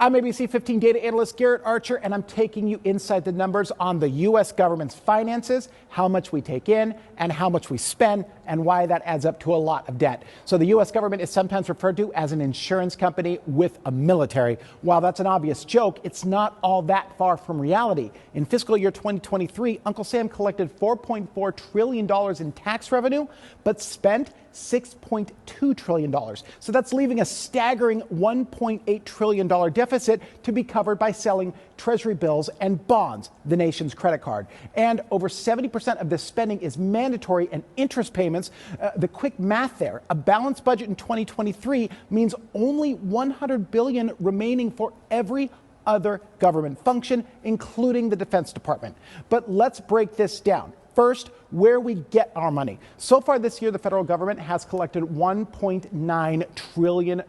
I'm ABC 15 data analyst Garrett Archer, and I'm taking you inside the numbers on the U.S. government's finances, how much we take in and how much we spend, and why that adds up to a lot of debt. So the U.S. government is sometimes referred to as an insurance company with a military. While that's an obvious joke, it's not all that far from reality. In fiscal year 2023, Uncle Sam collected $4.4 trillion in tax revenue, but spent $6.2 trillion. So that's leaving a staggering $1.8 trillion deficit to be covered by selling Treasury bills and bonds, the nation's credit card. And over 70% of this spending is mandatory and interest payments. The quick math there, a balanced budget in 2023 means only $100 billion remaining for every other government function, including the Defense Department. But let's break this down. First, where we get our money. So far this year, the federal government has collected $1.9 trillion.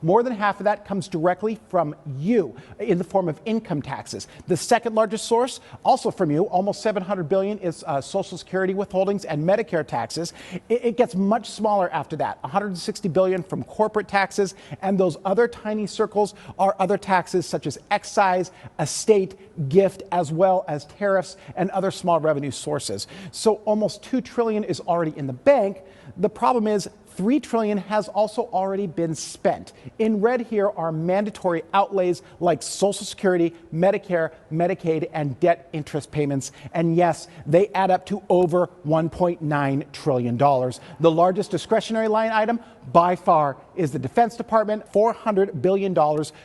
More than half of that comes directly from you in the form of income taxes. The second largest source, also from you, almost $700 billion, is Social Security withholdings and Medicare taxes. It gets much smaller after that, $160 billion from corporate taxes, and those other tiny circles are other taxes such as excise, estate, gift, as well as tariffs and other small revenue sources. So almost $2 trillion is already in the bank. The problem is $3 trillion has also already been spent. In red here are mandatory outlays like Social Security, Medicare, Medicaid, and debt interest payments. And yes, they add up to over $1.9 trillion. The largest discretionary line item by far is the Defense Department, $400 billion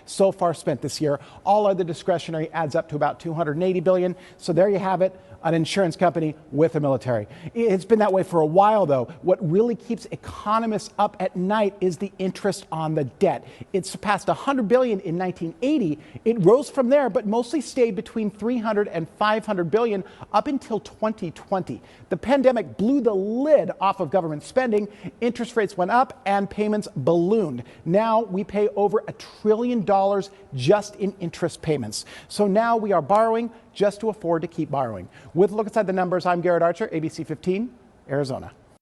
so far spent this year. All other discretionary adds up to about $280 billion. So there you have it, an insurance company with a military. It's been that way for a while, though. What really keeps economists up at night is the interest on the debt. It surpassed $100 billion in 1980. It rose from there, but mostly stayed between $300 and $500 billion up until 2020. The pandemic blew the lid off of government spending. Interest rates went up and payments ballooned. Now we pay over $1 trillion just in interest payments. So now we are borrowing just to afford to keep borrowing. With a look inside the numbers, I'm Garrett Archer, ABC 15, Arizona.